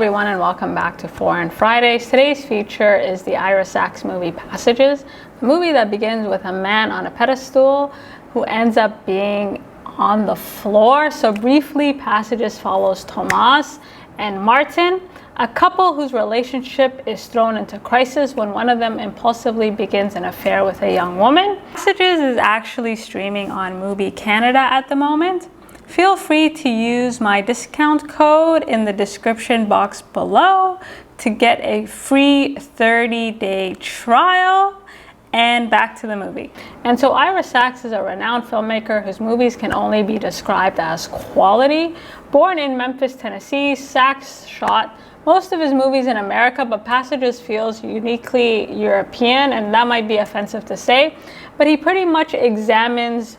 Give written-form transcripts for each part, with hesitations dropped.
Everyone, and welcome back to Foreign Fridays. Today's feature is the Ira Sachs movie Passages, a movie that begins with a man on a pedestal who ends up being on the floor. So briefly, Passages follows Tomas and Martin, a couple whose relationship is thrown into crisis when one of them impulsively begins an affair with a young woman. Passages is actually streaming on MUBI Canada at the moment. Feel free to use my discount code in the description box below to get a free 30-day trial. And back to the movie. And so Ira Sachs is a renowned filmmaker whose movies can only be described as quality. Born in Memphis, Tennessee, Sachs shot most of his movies in America, but Passages feels uniquely European, and that might be offensive to say, but he pretty much examines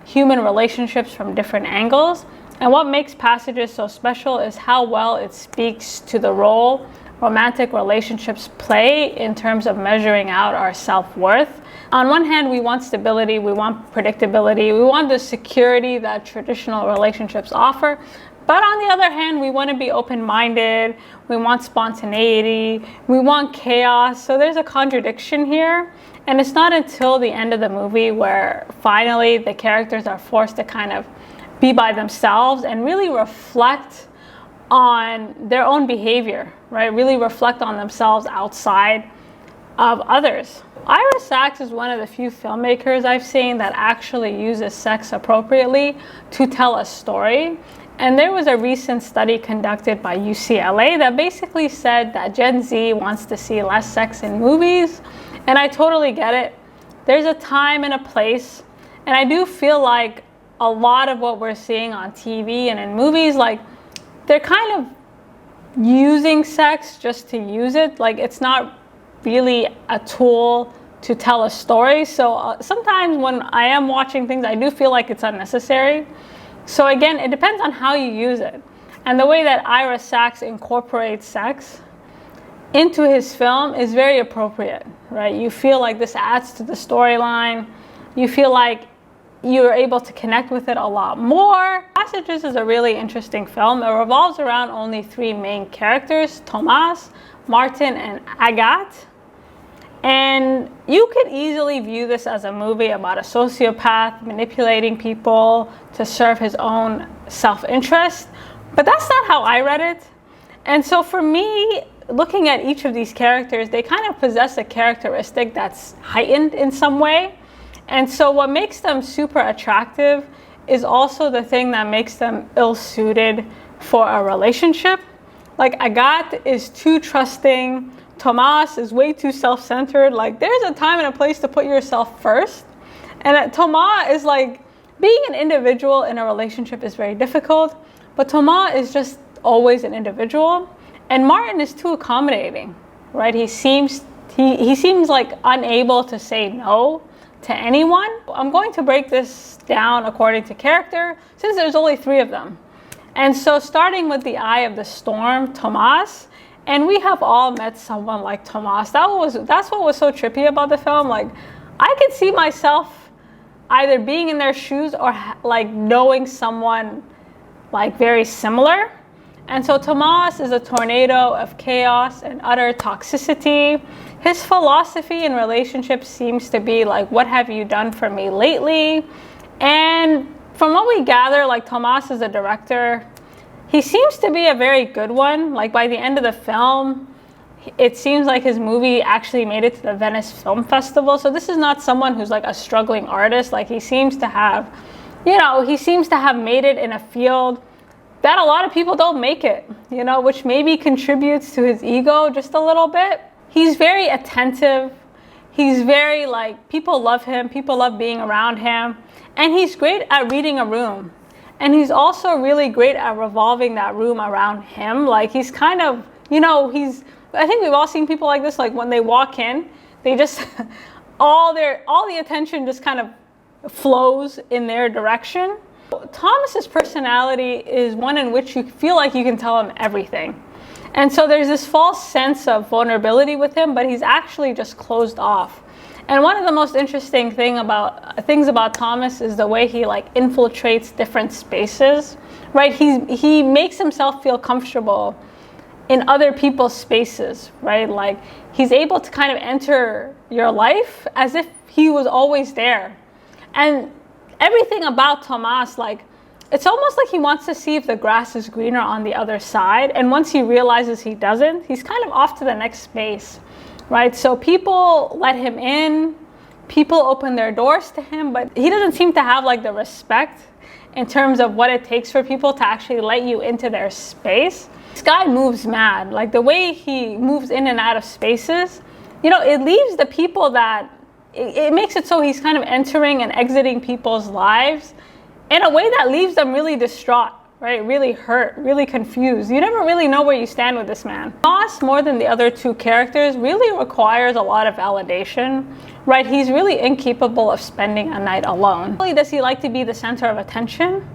human relationships from different angles. And what makes Passages so special is how well it speaks to the role romantic relationships play in terms of measuring out our self-worth. On one hand, we want stability, we want predictability, we want the security that traditional relationships offer. But on the other hand, we want to be open-minded, we want spontaneity, we want chaos. So there's a contradiction here. And it's not until the end of the movie where finally the characters are forced to kind of be by themselves and really reflect on their own behavior, right? Really reflect on themselves outside of others. Ira Sachs is one of the few filmmakers I've seen that actually uses sex appropriately to tell a story. And there was a recent study conducted by UCLA that basically said that Gen Z wants to see less sex in movies. And I totally get it. There's a time and a place. And I do feel like a lot of what we're seeing on TV and in movies, like they're kind of using sex just to use it. Like it's not really a tool to tell a story. So sometimes when I am watching things, I do feel like it's unnecessary. So again, it depends on how you use it. And the way that Ira Sachs incorporates sex into his film is very appropriate, right? You feel like this adds to the storyline. You feel like you're able to connect with it a lot more. Passages is a really interesting film. It revolves around only three main characters, Tomas, Martin, and Agathe. And you could easily view this as a movie about a sociopath manipulating people to serve his own self-interest, but that's not how I read it. And so for me, looking at each of these characters, they kind of possess a characteristic that's heightened in some way. And so what makes them super attractive is also the thing that makes them ill-suited for a relationship. Like Agathe is too trusting, Tomas is way too self-centered. Like there's a time and a place to put yourself first. And Tomas is like, being an individual in a relationship is very difficult, but Tomas is just always an individual. And Martin is too accommodating, right? He seems like unable to say no to anyone. I'm going to break this down according to character, since there's only three of them. And so starting with the eye of the storm, Tomas, and we have all met someone like Tomas. That's what was so trippy about the film. Like I could see myself either being in their shoes or like knowing someone like very similar. And so Tomas is a tornado of chaos and utter toxicity. His philosophy in relationships seems to be like, what have you done for me lately? And from what we gather, like Tomas is a director. He seems to be a very good one. Like by the end of the film, it seems like his movie actually made it to the Venice Film Festival. So this is not someone who's like a struggling artist. Like he seems to have made it in a field that a lot of people don't make it, which maybe contributes to his ego just a little bit. He's very attentive. He's very people love him. People love being around him. And he's great at reading a room. And he's also really great at revolving that room around him. Like he's kind of, I think we've all seen people like this. Like when they walk in, they just, all the attention just kind of flows in their direction. Thomas's personality is one in which you feel like you can tell him everything. And so there's this false sense of vulnerability with him, but he's actually just closed off. And one of the most interesting things about Tomas is the way he infiltrates different spaces, right? He makes himself feel comfortable in other people's spaces, right? Like he's able to kind of enter your life as if he was always there. And everything about Tomas, like, it's almost like he wants to see if the grass is greener on the other side. And once he realizes he doesn't, he's kind of off to the next space, right? So people let him in, people open their doors to him, but he doesn't seem to have like the respect in terms of what it takes for people to actually let you into their space. This guy moves mad. Like the way he moves in and out of spaces, you know, it leaves the people that, it makes it so he's kind of entering and exiting people's lives in a way that leaves them really distraught, right? Really hurt, really confused. You never really know where you stand with this man. Tomas, more than the other two characters, really requires a lot of validation, right? He's really incapable of spending a night alone. Not only does he like to be the center of attention,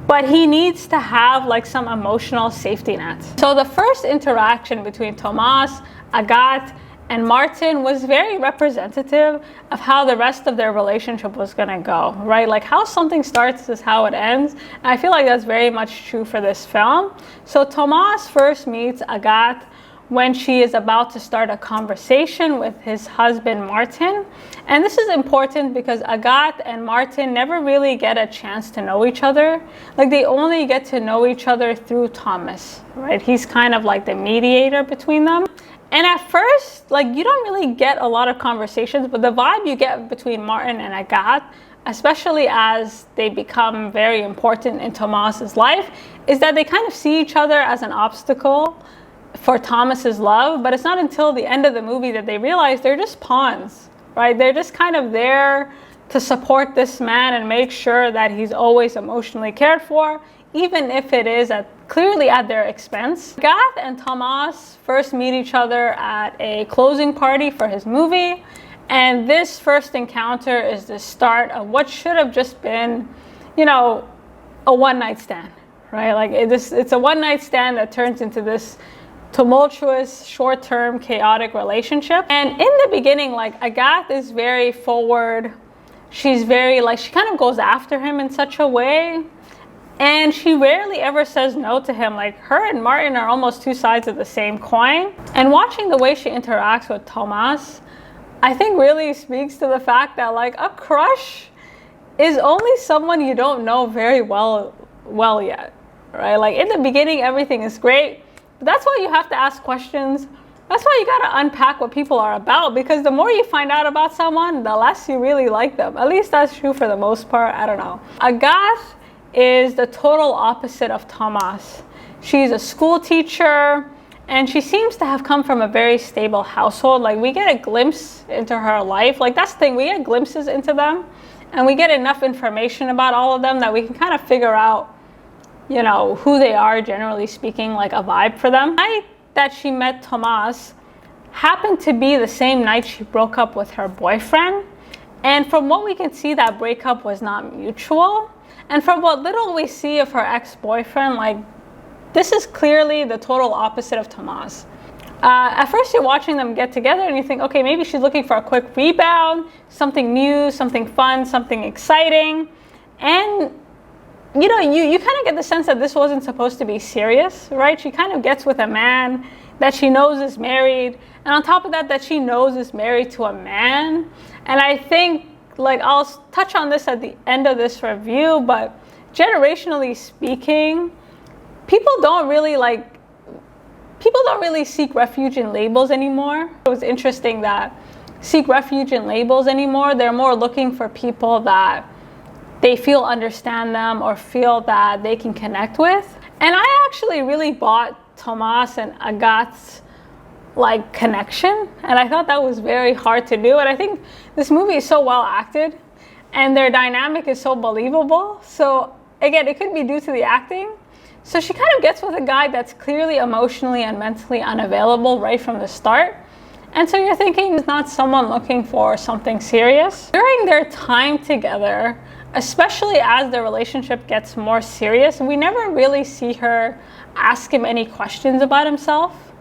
but he needs to have like some emotional safety net. So the first interaction between Tomas, Agathe, and Martin was very representative of how the rest of their relationship was gonna go, right? Like how something starts is how it ends. And I feel like that's very much true for this film. So Tomas first meets Agathe when she is about to start a conversation with his husband, Martin. And this is important because Agathe and Martin never really get a chance to know each other. Like they only get to know each other through Tomas, right? He's kind of like the mediator between them. And at first, like you don't really get a lot of conversations, but the vibe you get between Martin and Agathe, especially as they become very important in Tomas's life, is that they kind of see each other as an obstacle for Tomas's love. But it's not until the end of the movie that they realize they're just pawns, right? They're just kind of there to support this man and make sure that he's always emotionally cared for, even if it is clearly at their expense. Agathe and Tomas first meet each other at a closing party for his movie. And this first encounter is the start of what should have just been, you know, a one-night stand, right? Like it's a one-night stand that turns into this tumultuous, short-term, chaotic relationship. And in the beginning, like Agathe is very forward. She's very like, she kind of goes after him in such a way. And she rarely ever says no to him. Like her and Martin are almost two sides of the same coin. And watching the way she interacts with Tomas, I think really speaks to the fact that like a crush is only someone you don't know very well yet, right? Like in the beginning, everything is great. But that's why you have to ask questions. That's why you gotta unpack what people are about, because the more you find out about someone, the less you really like them. At least that's true for the most part. I don't know. Agathe is the total opposite of Tomas. She's a school teacher, and she seems to have come from a very stable household. Like we get a glimpse into her life. Like that's the thing, we get glimpses into them, and we get enough information about all of them that we can kind of figure out, you know, who they are, generally speaking, like a vibe for them. The night that she met Tomas happened to be the same night she broke up with her boyfriend. And from what we can see, that breakup was not mutual. And from what little we see of her ex-boyfriend, like this is clearly the total opposite of Tomas. At first you're watching them get together and you think, okay, maybe she's looking for a quick rebound, something new, something fun, something exciting. And you know, you kind of get the sense that this wasn't supposed to be serious, right? She kind of gets with a man that she knows is married. And on top of that, that she knows is married to a man. And I think, like, I'll touch on this at the end of this review, but generationally speaking, people don't really seek refuge in labels anymore. It was interesting that seek refuge in labels anymore. They're more looking for people that they feel understand them or feel that they can connect with. And I actually really bought Tomas and Agathe's like connection, and I thought that was very hard to do. And I think this movie is so well acted and their dynamic is so believable. So again, it could be due to the acting. So she kind of gets with a guy that's clearly emotionally and mentally unavailable right from the start. And so you're thinking it's not someone looking for something serious. During their time together, especially as the relationship gets more serious, we never really see her ask him any questions about himself,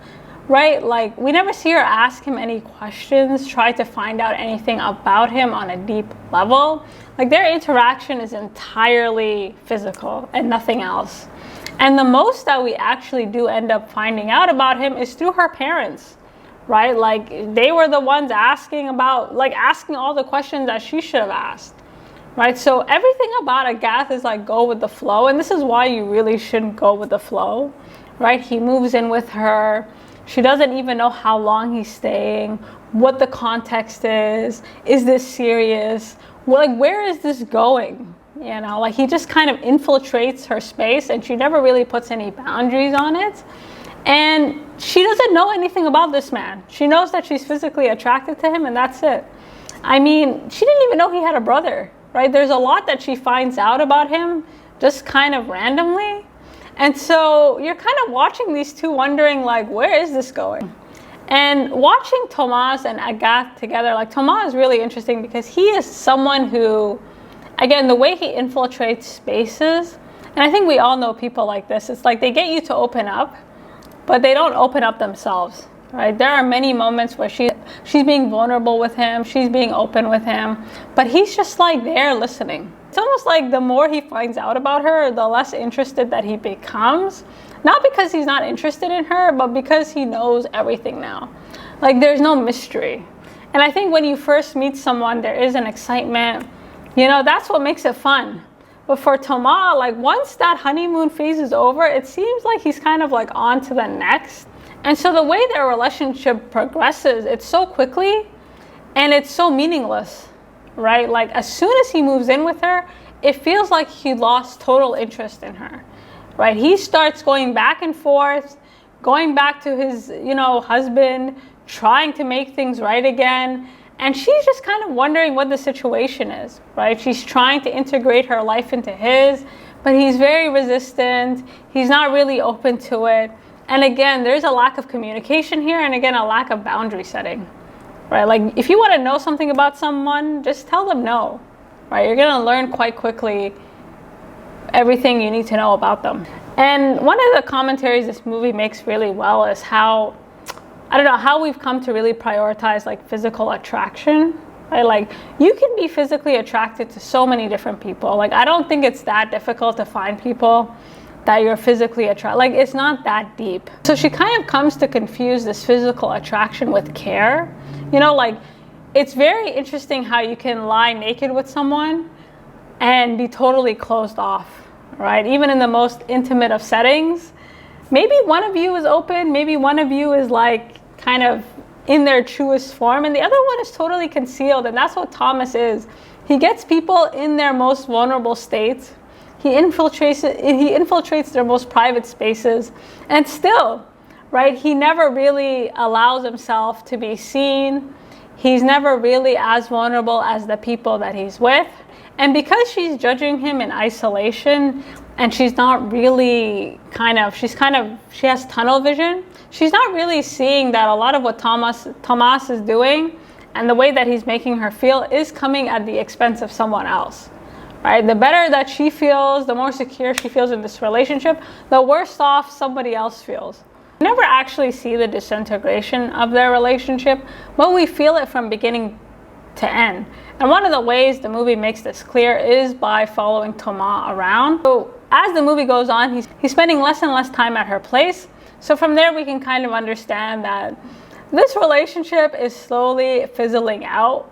right? Like we never see her ask him any questions, try to find out anything about him on a deep level. Like their interaction is entirely physical and nothing else. And the most that we actually do end up finding out about him is through her parents, right? Like, they were the ones asking all the questions that she should have asked, right? So everything about Agathe is like, go with the flow. And this is why you really shouldn't go with the flow, right? He moves in with her. She doesn't even know how long he's staying, what the context is this serious? Like, where is this going? You know, like, he just kind of infiltrates her space, and she never really puts any boundaries on it. And she doesn't know anything about this man. She knows that she's physically attracted to him, and that's it. I mean, she didn't even know he had a brother, right? There's a lot that she finds out about him just kind of randomly. And so you're kind of watching these two wondering, like, where is this going? And watching Tomas and Agathe together, like, Tomas is really interesting because he is someone who, again, the way he infiltrates spaces, and I think we all know people like this, it's like they get you to open up, but they don't open up themselves, right? There are many moments where she's being vulnerable with him, she's being open with him, but he's just like there listening. It's almost like the more he finds out about her, the less interested that he becomes. Not because he's not interested in her, but because he knows everything now. Like, there's no mystery. And I think when you first meet someone, there is an excitement. You know, that's what makes it fun. But for Tomas, like, once that honeymoon phase is over, it seems like he's kind of like on to the next. And so the way their relationship progresses, it's so quickly and it's so meaningless, right? Like, as soon as he moves in with her, it feels like he lost total interest in her, right? He starts going back and forth, going back to his, husband, trying to make things right again. And she's just kind of wondering what the situation is, right? She's trying to integrate her life into his, but he's very resistant. He's not really open to it. And again, there's a lack of communication here, and again, a lack of boundary setting, right? Like, if you want to know something about someone, just tell them no, right? You're going to learn quite quickly everything you need to know about them. And one of the commentaries this movie makes really well is how we've come to really prioritize like physical attraction, right? Like, you can be physically attracted to so many different people. Like, I don't think it's that difficult to find people that you're physically attracted. Like, it's not that deep. So she kind of comes to confuse this physical attraction with care. Like, it's very interesting how you can lie naked with someone and be totally closed off, right? Even in the most intimate of settings. Maybe one of you is open, maybe one of you is like kind of in their truest form, and the other one is totally concealed, and that's what Tomas is. He gets people in their most vulnerable states. He infiltrates their most private spaces, and still, right, he never really allows himself to be seen. He's never really as vulnerable as the people that he's with. And because she's judging him in isolation, and she's not really she has tunnel vision. She's not really seeing that a lot of what Tomas is doing and the way that he's making her feel is coming at the expense of someone else, right? The better that she feels, the more secure she feels in this relationship, the worse off somebody else feels. We never actually see the disintegration of their relationship, but we feel it from beginning to end. And one of the ways the movie makes this clear is by following Tomas around. So as the movie goes on, he's spending less and less time at her place. So from there, we can kind of understand that this relationship is slowly fizzling out.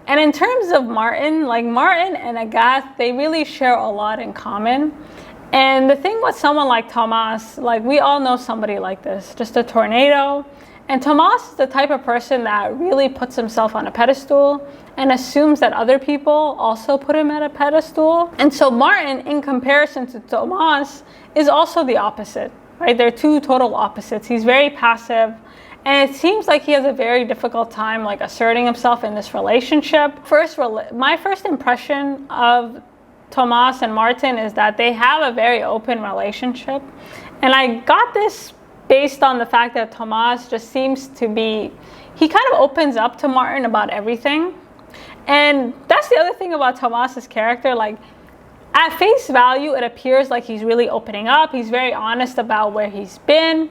And in terms of Martin, like Martin and Agathe, they really share a lot in common. And the thing with someone like Tomas, like we all know somebody like this, just a tornado. And Tomas is the type of person that really puts himself on a pedestal and assumes that other people also put him at a pedestal. And so Martin, in comparison to Tomas, is also the opposite, right? They're two total opposites. He's very passive, and it seems like he has a very difficult time like asserting himself in this relationship. My first impression of Tomas and Martin is that they have a very open relationship. And I got this based on the fact that Tomas just seems to be, he kind of opens up to Martin about everything. And that's the other thing about Tomas's character. Like, at face value, it appears like he's really opening up. He's very honest about where he's been,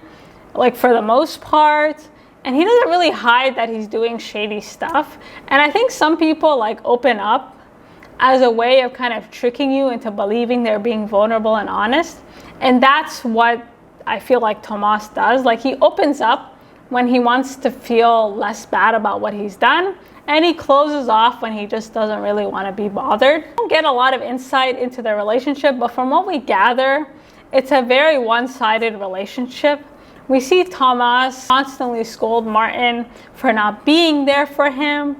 like for the most part. And he doesn't really hide that he's doing shady stuff. And I think some people like open up as a way of kind of tricking you into believing they're being vulnerable and honest. And that's what I feel like Tomas does. Like, he opens up when he wants to feel less bad about what he's done, and he closes off when he just doesn't really want to be bothered. I don't get a lot of insight into their relationship, but from what we gather, it's a very one-sided relationship. We see Tomas constantly scold Martin for not being there for him,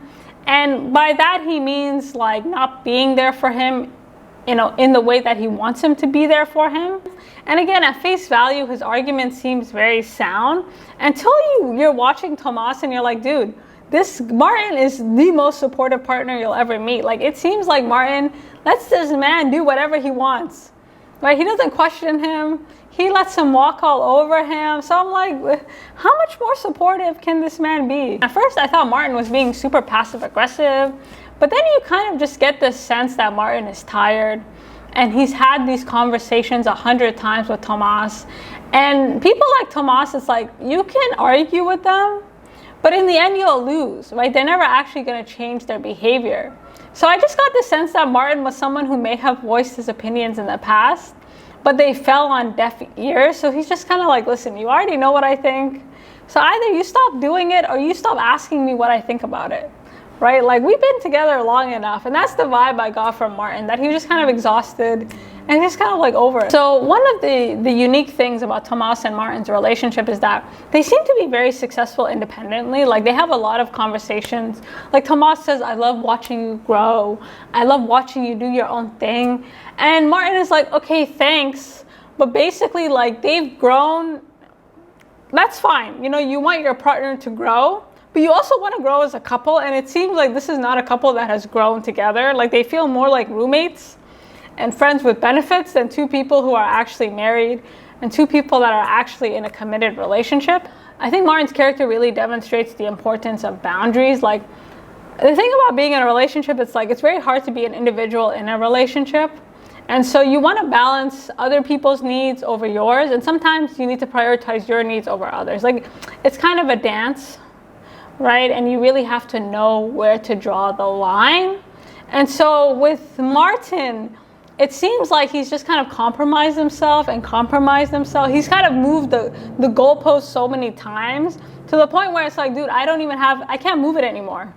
and by that he means like not being there for him, you know, in the way that he wants him to be there for him. And again, at face value, his argument seems very sound until you're watching Tomas and you're like, dude, this Martin is the most supportive partner you'll ever meet. Like, it seems like Martin lets this man do whatever he wants, right? He doesn't question him. He lets him walk all over him. So I'm like, how much more supportive can this man be? At first, I thought Martin was being super passive aggressive, but then you kind of just get this sense that Martin is tired, and he's had these conversations 100 times with Tomas. And people like Tomas, it's like, you can argue with them, but in the end you'll lose, right? They're never actually going to change their behavior. So I just got the sense that Martin was someone who may have voiced his opinions in the past, but they fell on deaf ears. So he's just kind of like, listen, you already know what I think. So either you stop doing it or you stop asking me what I think about it, right? Like, we've been together long enough. And that's the vibe I got from Martin, that he was just kind of exhausted and just kind of like over it. So one of the unique things about Tomas and Martin's relationship is that they seem to be very successful independently. Like, they have a lot of conversations. Like, Tomas says, I love watching you grow. I love watching you do your own thing. And Martin is like, okay, thanks. But basically, like, they've grown. That's fine. You know, you want your partner to grow, but you also want to grow as a couple. And it seems like this is not a couple that has grown together. Like, they feel more like roommates and friends with benefits than two people who are actually married and two people that are actually in a committed relationship. I think Martin's character really demonstrates the importance of boundaries. Like, the thing about being in a relationship, it's like, it's very hard to be an individual in a relationship. And so you want to balance other people's needs over yours. And sometimes you need to prioritize your needs over others. Like, it's kind of a dance, right? And you really have to know where to draw the line. And so with Martin, it seems like he's just kind of compromised himself. He's kind of moved the goalpost so many times to the point where it's like, dude, I can't move it anymore,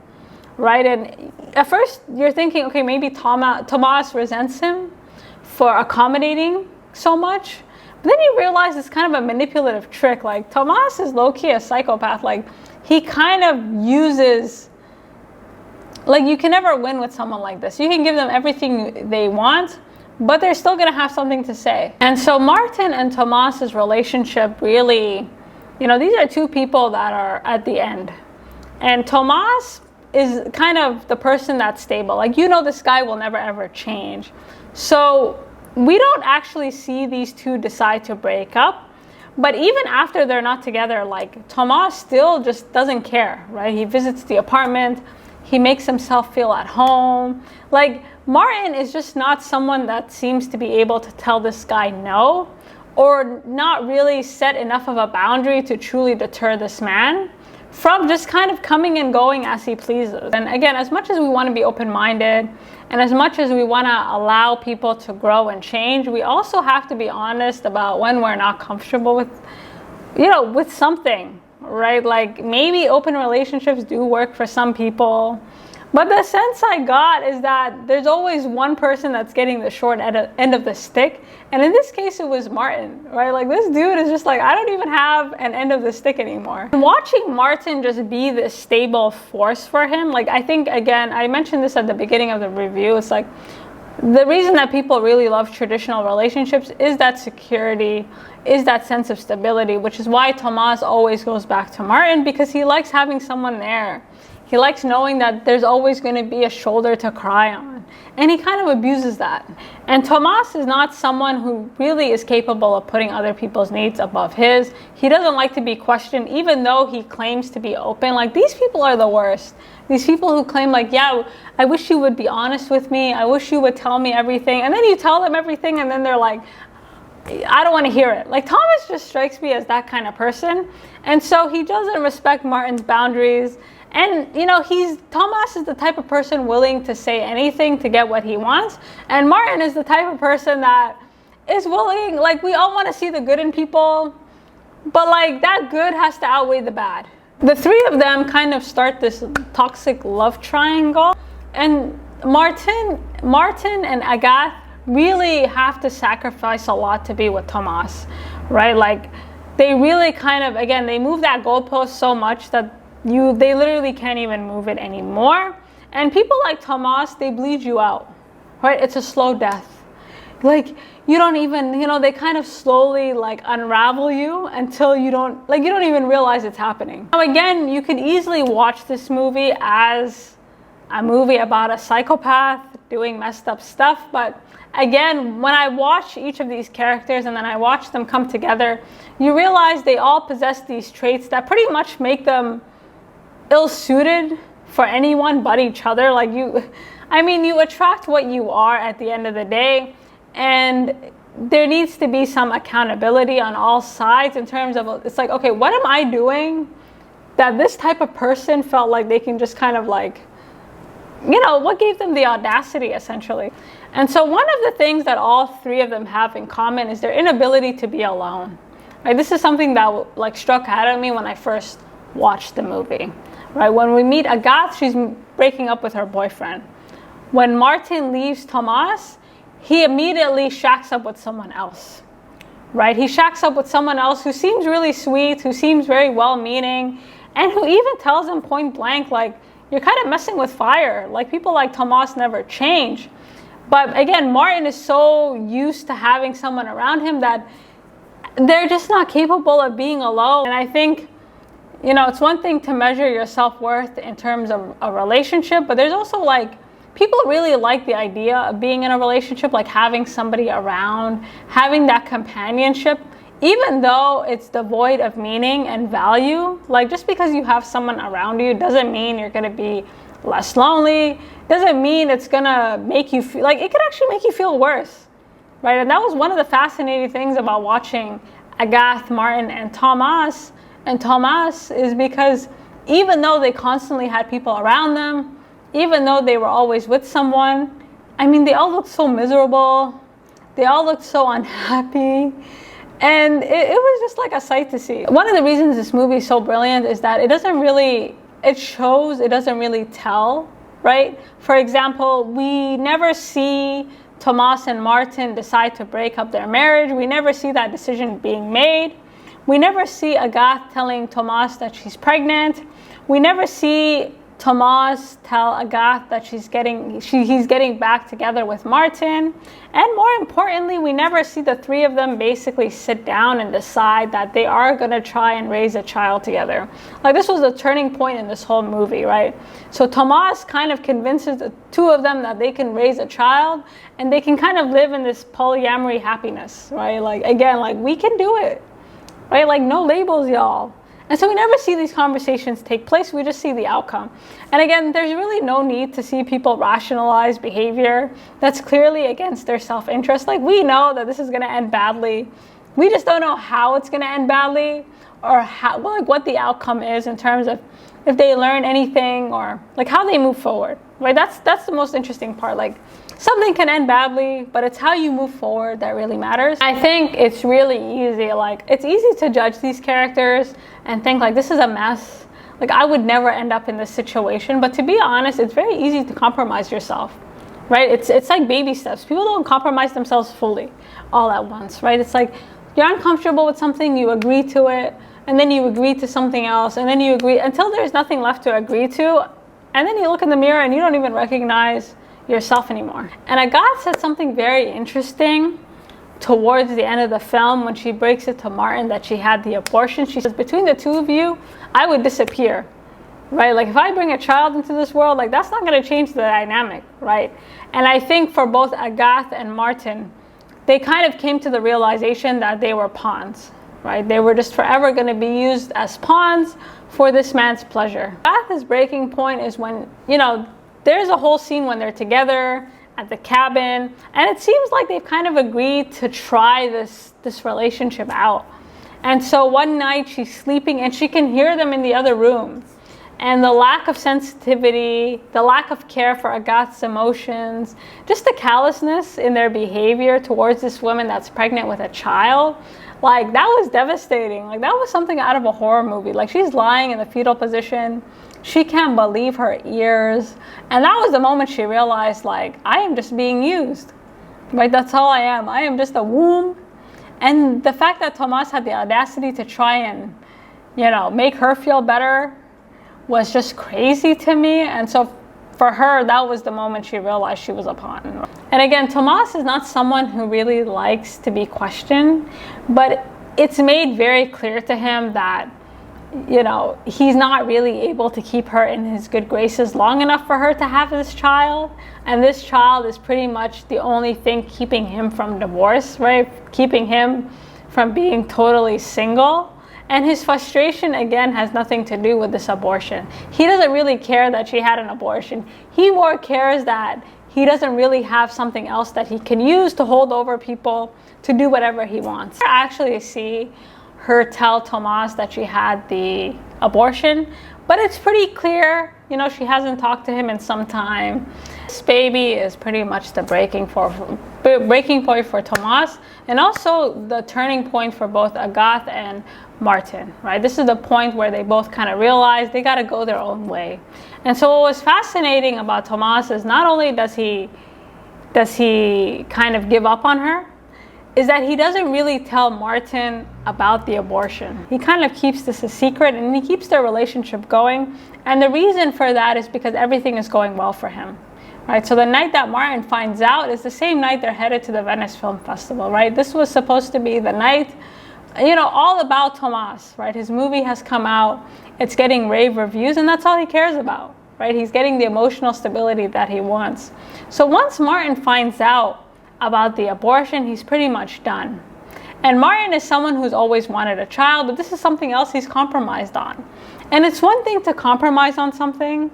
right? And at first you're thinking, okay, maybe Tomas resents him for accommodating so much. But then you realize it's kind of a manipulative trick. Like, Tomas is low-key a psychopath. Like, he kind of uses, like, you can never win with someone like this. You can give them everything they want, but they're still going to have something to say. And so Martin and Tomas's relationship really, you know, these are two people that are at the end. And Tomas is kind of the person that's stable. Like, you know, this guy will never ever change. So we don't actually see these two decide to break up. But even after they're not together, like, Tomas still just doesn't care, right? He visits the apartment. He makes himself feel at home. Like, Martin is just not someone that seems to be able to tell this guy no, or not really set enough of a boundary to truly deter this man from just kind of coming and going as he pleases. And again, as much as we want to be open-minded, and as much as we want to allow people to grow and change, we also have to be honest about when we're not comfortable with, you know, with something, right? Like, maybe open relationships do work for some people, but the sense I got is that there's always one person that's getting the short end of the stick. And in this case, it was Martin, right? Like, this dude is just like, I don't even have an end of the stick anymore. And watching Martin just be this stable force for him, like, I think, again, I mentioned this at the beginning of the review, it's like, the reason that people really love traditional relationships is that security, is that sense of stability, which is why Tomas always goes back to Martin, because he likes having someone there. He likes knowing that there's always going to be a shoulder to cry on. And he kind of abuses that. And Tomas is not someone who really is capable of putting other people's needs above his. He doesn't like to be questioned, even though he claims to be open. Like, these people are the worst. These people who claim, like, yeah, I wish you would be honest with me. I wish you would tell me everything. And then you tell them everything, and then they're like, I don't want to hear it. Like, Tomas just strikes me as that kind of person. And so he doesn't respect Martin's boundaries. And, you know, Tomas is the type of person willing to say anything to get what he wants. And Martin is the type of person that is willing, like, we all want to see the good in people, but like that good has to outweigh the bad. The three of them kind of start this toxic love triangle, and Martin and Agathe really have to sacrifice a lot to be with Tomas, right? Like, they really kind of, again, they move that goalpost so much that they literally can't even move it anymore. And people like Tomas, they bleed you out, right? It's a slow death. Like, you don't even, they kind of slowly like unravel you until you don't even realize it's happening. Now again, you could easily watch this movie as a movie about a psychopath doing messed up stuff, but again, when I watch each of these characters and then I watch them come together, you realize they all possess these traits that pretty much make them ill-suited for anyone but each other. Like, you attract what you are at the end of the day, and there needs to be some accountability on all sides in terms of, it's like, okay, what am I doing that this type of person felt like they can just kind of like, what gave them the audacity, essentially? And so one of the things that all three of them have in common is their inability to be alone. Right? This is something that like struck out at me when I first watched the movie. Right? When we meet Agathe, she's breaking up with her boyfriend. When Martin leaves Tomas, he immediately shacks up with someone else. Right? He shacks up with someone else who seems really sweet, who seems very well-meaning, and who even tells him point blank, like, you're kind of messing with fire. Like, people like Tomas never change. But again, Martin is so used to having someone around him that they're just not capable of being alone. And I think, it's one thing to measure your self-worth in terms of a relationship, but there's also like, people really like the idea of being in a relationship, like having somebody around, having that companionship, even though it's devoid of meaning and value. Like, just because you have someone around you doesn't mean you're going to be less lonely, doesn't mean it's going to make you feel, like, it could actually make you feel worse, right? And that was one of the fascinating things about watching Agathe, Martin, and Tomas is because even though they constantly had people around them, even though they were always with someone, they all looked so miserable, they all looked so unhappy, and it was just like a sight to see. One of the reasons this movie is so brilliant is that it doesn't really tell, right? For example, we never see Tomas and Martin decide to break up their marriage. We never see that decision being made. We never see Agathe telling Tomas that she's pregnant. We never see Tomas tell Agathe that he's getting back together with Martin. And more importantly, we never see the three of them basically sit down and decide that they are going to try and raise a child together. Like, this was a turning point in this whole movie, right? So Tomas kind of convinces the two of them that they can raise a child and they can kind of live in this polyamory happiness, right? Like, again, like, we can do it, right? Like, no labels, y'all. And so we never see these conversations take place, we just see the outcome. And again, there's really no need to see people rationalize behavior that's clearly against their self-interest. Like, we know that this is gonna end badly. We just don't know how it's gonna end badly, or what the outcome is in terms of if they learn anything, or like how they move forward, right? That's the most interesting part. Like, something can end badly, but it's how you move forward that really matters. I think it's really easy. Like, it's easy to judge these characters and think like, this is a mess. Like, I would never end up in this situation. But to be honest, it's very easy to compromise yourself, right? It's like baby steps. People don't compromise themselves fully all at once, right? It's like, you're uncomfortable with something, you agree to it, and then you agree to something else, and then you agree until there's nothing left to agree to, and then you look in the mirror and you don't even recognize yourself anymore. And Agathe said something very interesting towards the end of the film when she breaks it to Martin that she had the abortion. She says, between the two of you, I would disappear, right? Like, if I bring a child into this world, like, that's not going to change the dynamic, right? And I think for both Agathe and Martin, they kind of came to the realization that they were pawns, right? They were just forever going to be used as pawns for this man's pleasure. Agathe's breaking point is when, there's a whole scene when they're together at the cabin, and it seems like they've kind of agreed to try this relationship out. And so one night she's sleeping and she can hear them in the other room. and the lack of sensitivity, the lack of care for Agathe's emotions, just the callousness in their behavior towards this woman that's pregnant with a child, like that was devastating. Like that was something out of a horror movie. Like she's lying in the fetal position. She can't believe her ears. And that was the moment she realized, like, I am just being used, right? That's all I am. I am just a womb. And the fact that Tomas had the audacity to try and, you know, make her feel better was just crazy to me. And so for her, that was the moment she realized she was a pawn. And again, Tomas is not someone who really likes to be questioned, but it's made very clear to him that, you know, he's not really able to keep her in his good graces long enough for her to have this child. And this child is pretty much the only thing keeping him from divorce, right? Keeping him from being totally single. And his frustration, again, has nothing to do with this abortion. He doesn't really care that she had an abortion. He more cares that he doesn't really have something else that he can use to hold over people to do whatever he wants. I actually see her tell Tomas that she had the abortion, but it's pretty clear, you know, she hasn't talked to him in some time. This baby is pretty much the breaking point for Tomas, and also the turning point for both Agathe and Martin, right? This is the point where they both kind of realize they got to go their own way. And so what was fascinating about Tomas is not only does he kind of give up on her, is that he doesn't really tell Martin about the abortion. He kind of keeps this a secret, and he keeps their relationship going. And the reason for that is because everything is going well for him, right? So the night that Martin finds out is the same night they're headed to the Venice Film Festival, right? This was supposed to be the night, you know, all about Tomas, right? His movie has come out, it's getting rave reviews, and that's all he cares about, right? He's getting the emotional stability that he wants. So once Martin finds out about the abortion, he's pretty much done. And Martin is someone who's always wanted a child, but this is something else he's compromised on. And it's one thing to compromise on something,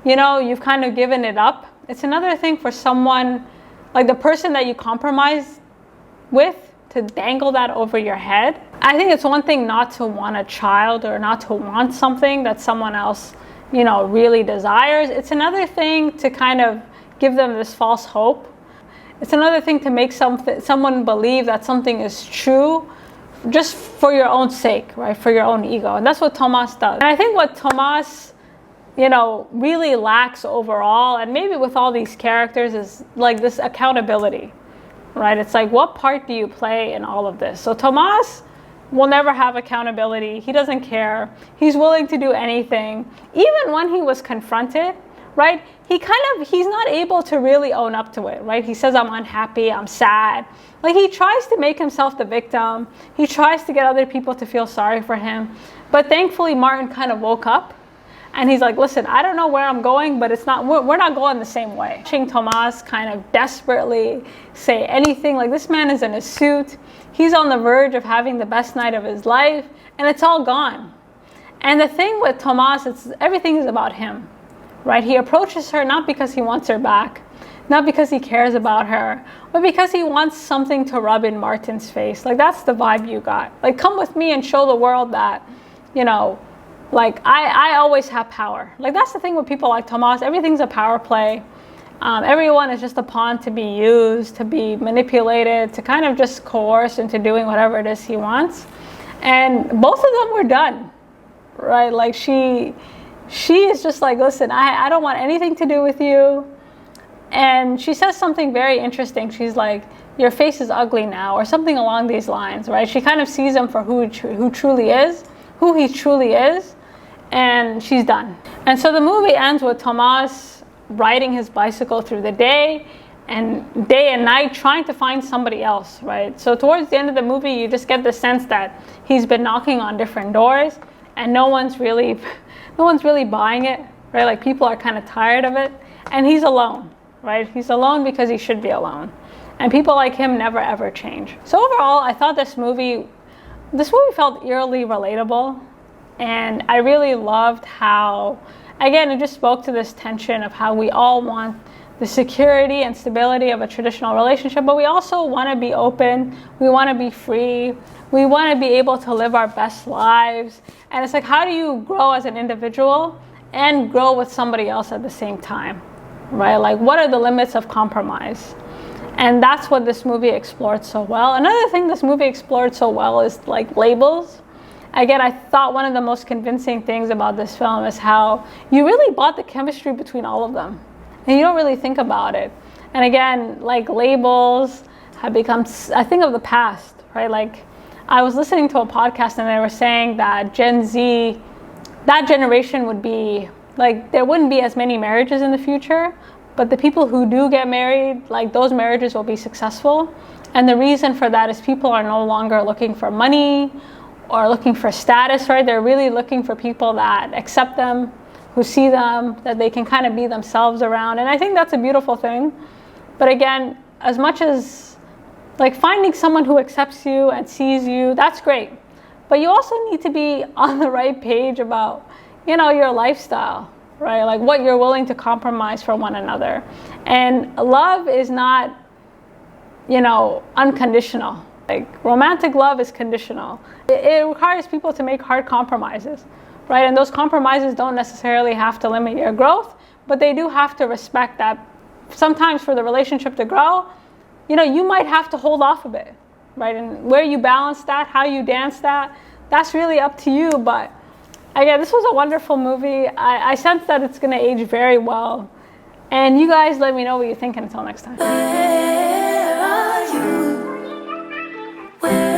you know, you've kind of given it up. It's another thing for someone, like the person that you compromise with, to dangle that over your head. I think it's one thing not to want a child or not to want something that someone else, you know, really desires. It's another thing to kind of give them this false hope. It's another thing to make someone believe that something is true just for your own sake, right? For your own ego. And that's what Tomas does. And I think what Tomas, you know, really lacks overall, and maybe with all these characters, is like this accountability, right? It's like, what part do you play in all of this? So Tomas will never have accountability. He doesn't care. He's willing to do anything. Even when he was confronted, right? He's not able to really own up to it, right? He says, I'm unhappy, I'm sad. Like, he tries to make himself the victim. He tries to get other people to feel sorry for him. But thankfully, Martin kind of woke up, and he's like, listen, I don't know where I'm going, but we're not going the same way. Watching Tomas kind of desperately say anything, like, this man is in a suit. He's on the verge of having the best night of his life, and it's all gone. And the thing with Tomas, everything is about him. Right? He approaches her not because he wants her back, not because he cares about her, but because he wants something to rub in Martin's face. Like, that's the vibe you got. Like, come with me and show the world that, you know, like, I always have power. Like, that's the thing with people like Tomas. Everything's a power play. Everyone is just a pawn to be used, to be manipulated, to kind of just coerce into doing whatever it is he wants. And both of them were done, right? Like, she is just like, listen, I don't want anything to do with you. And she says something very interesting. She's like, your face is ugly now, or something along these lines, right? She kind of sees him for who he truly is, and she's done. And so the movie ends with Tomas riding his bicycle through the day and night trying to find somebody else, right? So towards the end of the movie, you just get the sense that he's been knocking on different doors, and no one's really buying it, right? Like, people are kind of tired of it, and he's alone, right? He's alone because he should be alone, and people like him never ever change. So overall, I thought this movie felt eerily relatable, and I really loved how, again, it just spoke to this tension of how we all want the security and stability of a traditional relationship, but we also want to be open, we want to be free, we want to be able to live our best lives. And it's like, how do you grow as an individual and grow with somebody else at the same time, right? Like, what are the limits of compromise? And that's what this movie explored so well. Another thing this movie explored so well is like labels. Again, I thought one of the most convincing things about this film is how you really bought the chemistry between all of them, and you don't really think about it. And again, like, labels have become a thing of the past, right? Like, I was listening to a podcast and they were saying that Gen Z, that generation would be, like, there wouldn't be as many marriages in the future, but the people who do get married, like, those marriages will be successful. And the reason for that is people are no longer looking for money or looking for status, right? They're really looking for people that accept them, who see them, that they can kind of be themselves around. And I think that's a beautiful thing. But again, as much as, like, finding someone who accepts you and sees you, that's great. But you also need to be on the right page about, you know, your lifestyle, right? Like, what you're willing to compromise for one another. And love is not, you know, unconditional. Like, romantic love is conditional. It requires people to make hard compromises, right? And those compromises don't necessarily have to limit your growth, but they do have to respect that sometimes for the relationship to grow, you know, you might have to hold off a bit, right? And where you balance that, how you dance that, that's really up to you. But again, this was a wonderful movie. I sense that it's going to age very well. And you guys let me know what you think, and until next time. Where are you? Where